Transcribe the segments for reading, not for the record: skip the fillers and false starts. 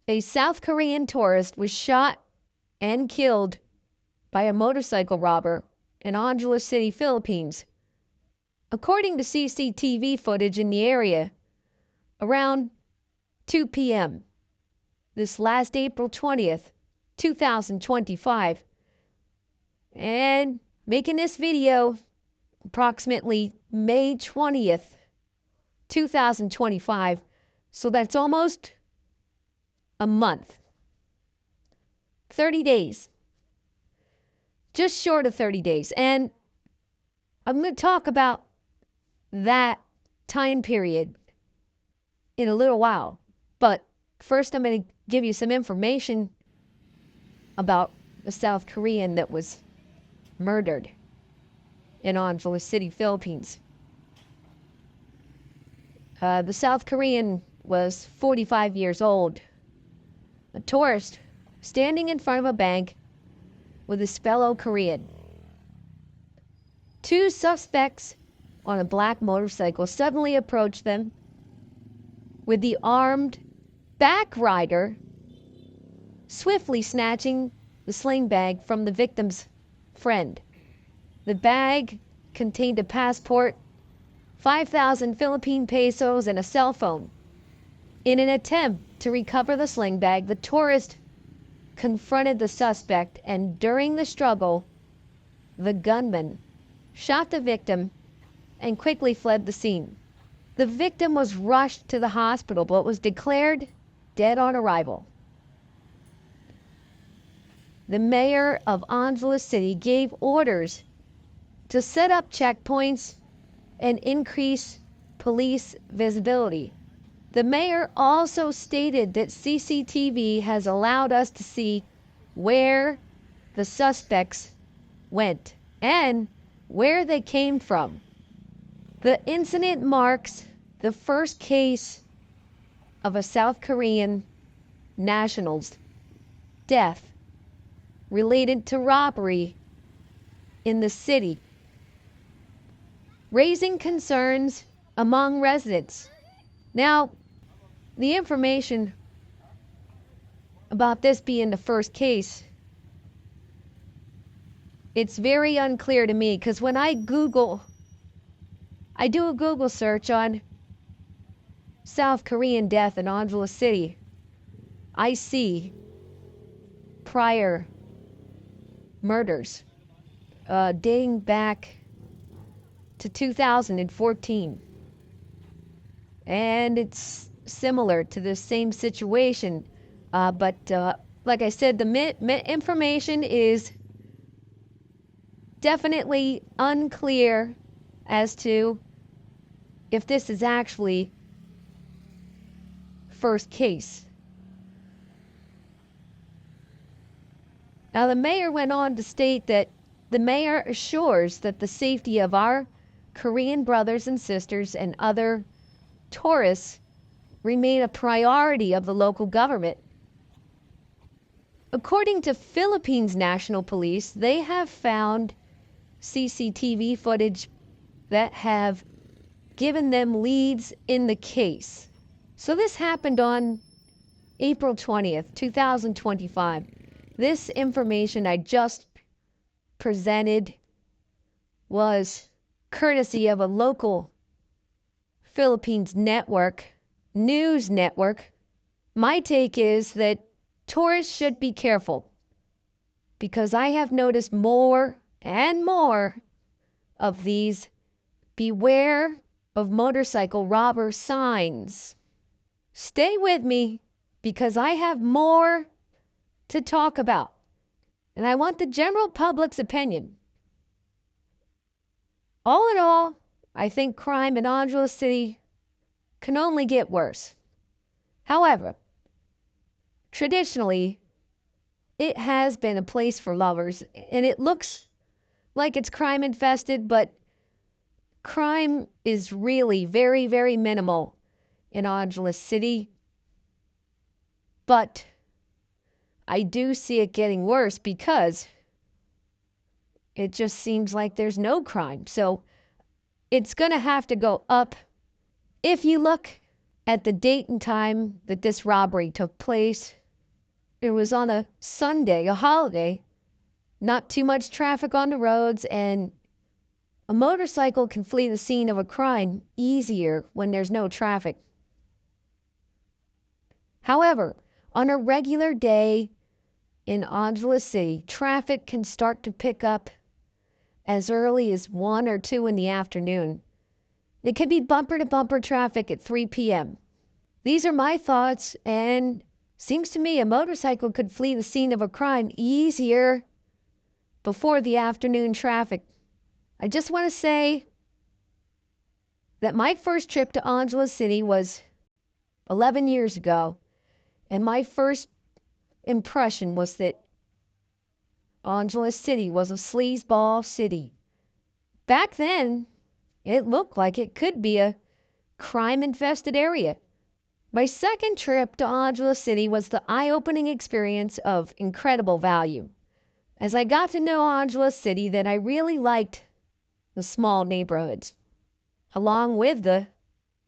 A South Korean tourist was shot and killed by a motorcycle robber in Angeles City, Philippines. According to CCTV footage in the area, around 2 p.m. this last April 20th, 2025, and making this video approximately May 20th, 2025, so that's almost a month. 30 days. Just short of 30 days. And I'm going to talk about that time period in a little while. But first, I'm going to give you some information about a South Korean that was murdered in Angeles City, Philippines. The South Korean was 45 years old. A tourist standing in front of a bank with his fellow Korean. Two suspects on a black motorcycle suddenly approached them with the armed back rider swiftly snatching the sling bag from the victim's friend. The bag contained a passport, 5,000 Philippine pesos, and a cell phone. In an attempt to recover the sling bag, the tourist confronted the suspect, and during the struggle, the gunman shot the victim and quickly fled the scene. The victim was rushed to the hospital but was declared dead on arrival. The mayor of Angeles City gave orders to set up checkpoints and increase police visibility. The mayor also stated that CCTV has allowed us to see where the suspects went and where they came from. The incident marks the first case of a South Korean national's death related to robbery in the city, raising concerns among residents. Now, the information about this being the first case, it's very unclear to me, because when I do a Google search on South Korean death in Angeles City, I see prior murders dating back to 2014. And it's similar to the same situation. But like I said, the information is definitely unclear as to if this is actually first case. Now, the mayor went on to state that the mayor assures that the safety of our Korean brothers and sisters and other tourists remain a priority of the local government. According to Philippines National Police, they have found CCTV footage that have given them leads in the case. So this happened on April 20th, 2025. This information I just presented was courtesy of a local Philippines news network. My take is that tourists should be careful, because I have noticed more and more of these beware of motorcycle robber signs. Stay with me, because I have more to talk about, and I want the general public's opinion. All in all, I think crime in Angeles City can only get worse. However, traditionally, it has been a place for lovers, and it looks like it's crime infested, but crime is really very, very minimal in Angeles City. But I do see it getting worse, because it just seems like there's no crime. So it's going to have to go up. If you look at the date and time that this robbery took place. It was on a Sunday, a holiday, not too much traffic on the roads, and a motorcycle can flee the scene of a crime easier when there's no traffic. However, on a regular day in Angeles City, traffic can start to pick up as early as 1 or 2 in the afternoon. It can be bumper to bumper traffic at 3 p.m. These are my thoughts, and seems to me a motorcycle could flee the scene of a crime easier before the afternoon traffic. I just want to say that my first trip to Angeles City was 11 years ago, and my first impression was that Angeles City was a sleazeball city. Back then, it looked like it could be a crime-infested area. My second trip to Angeles City was the eye-opening experience of incredible value. As I got to know Angeles City, that I really liked the small neighborhoods, along with the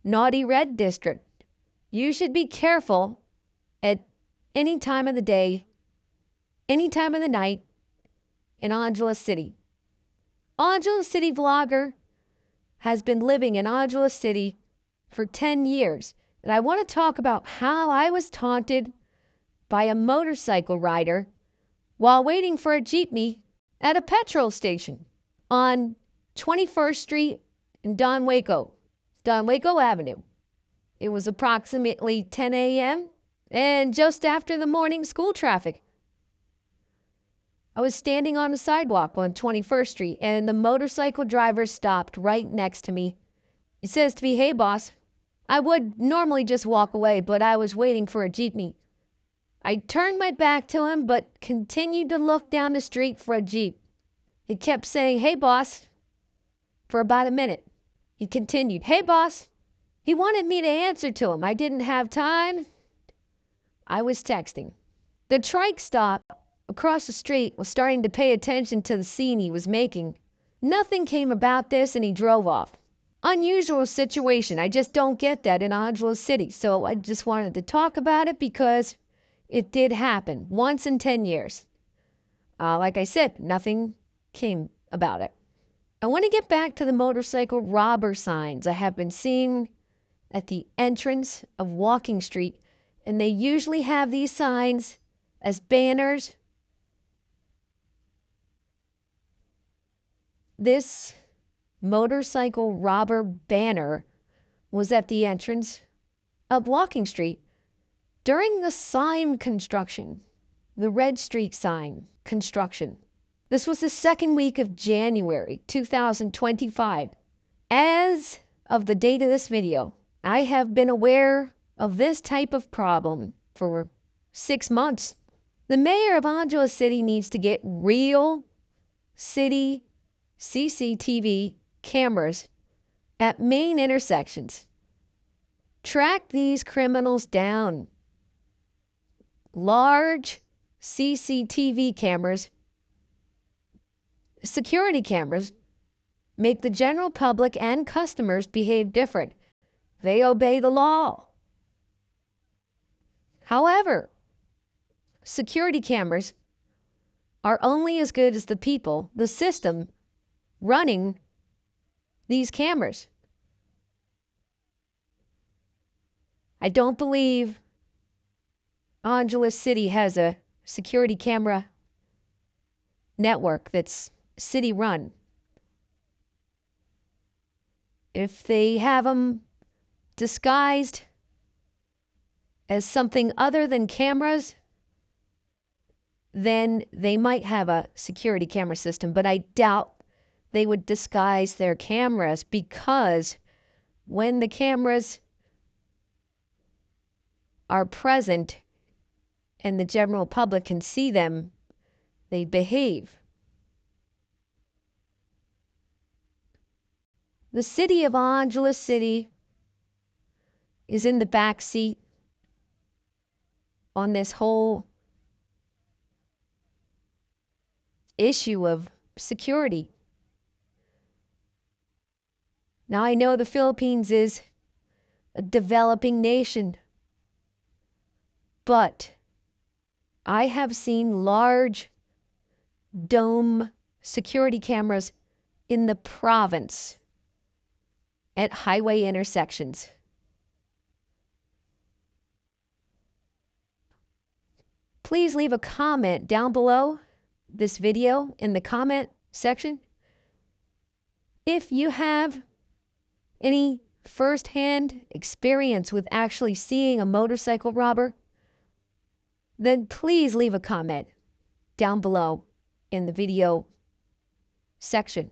naughty red district. You should be careful at any time of the day, any time of the night in Angeles City. Angeles City vlogger has been living in Angeles City for 10 years. And I want to talk about how I was taunted by a motorcycle rider while waiting for a jeepney at a petrol station on 21st Street in Don Waco Avenue. It was approximately 10 a.m. and just after the morning school traffic. I was standing on the sidewalk on 21st Street, and the motorcycle driver stopped right next to me. He says to me, "Hey, boss." I would normally just walk away, but I was waiting for a jeepney. I turned my back to him, but continued to look down the street for a jeep. He kept saying, "Hey, boss," for about a minute. He continued, "Hey, boss." He wanted me to answer to him. I didn't have time. I was texting. The trike stop across the street was starting to pay attention to the scene he was making. Nothing came about this, and he drove off. Unusual situation. I just don't get that in Angeles City. So I just wanted to talk about it because it did happen once in 10 years. Like I said, nothing came about it. I want to get back to the motorcycle robber signs I have been seeing at the entrance of Walking Street, and they usually have these signs as banners. This motorcycle robber banner was at the entrance of Walking Street during the sign construction, the Red Street sign construction. This was the second week of January 2025. As of the date of this video, I have been aware of this type of problem for 6 months. The mayor of Angeles City needs to get real city CCTV cameras at main intersections. Track these criminals down. Large CCTV cameras, security cameras, make the general public and customers behave different. They obey the law. However, security cameras are only as good as the people, the system running these cameras. I don't believe Angeles City has a security camera network that's city run. If they have them disguised as something other than cameras, then they might have a security camera system, but I doubt they would disguise their cameras, because when the cameras are present and the general public can see them, they behave. The city of Angeles City is in the back seat on this whole issue of security. Now, I know the Philippines is a developing nation. But I have seen large dome security cameras in the province at highway intersections. Please leave a comment down below this video in the comment section if you have any first-hand experience with actually seeing a motorcycle robber. Then please leave a comment down below in the video section.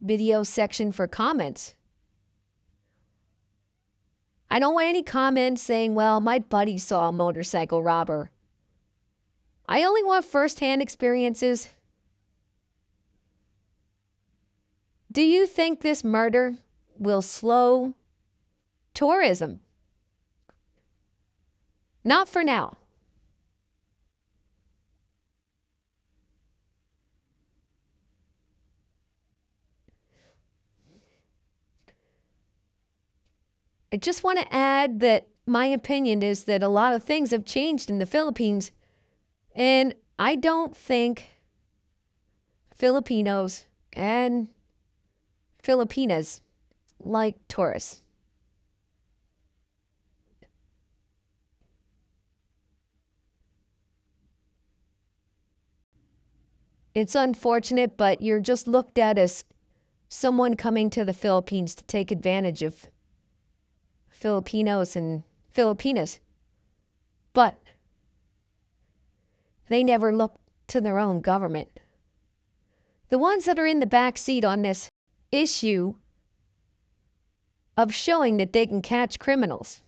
Video section for comments. I don't want any comments saying, well, my buddy saw a motorcycle robber. I only want first-hand experiences. Do you think this murder will slow tourism? Not for now. I just want to add that my opinion is that a lot of things have changed in the Philippines, and I don't think Filipinos and Filipinas like tourists. It's unfortunate, but you're just looked at as someone coming to the Philippines to take advantage of Filipinos and Filipinas. But they never look to their own government. The ones that are in the back seat on this issue of showing that they can catch criminals.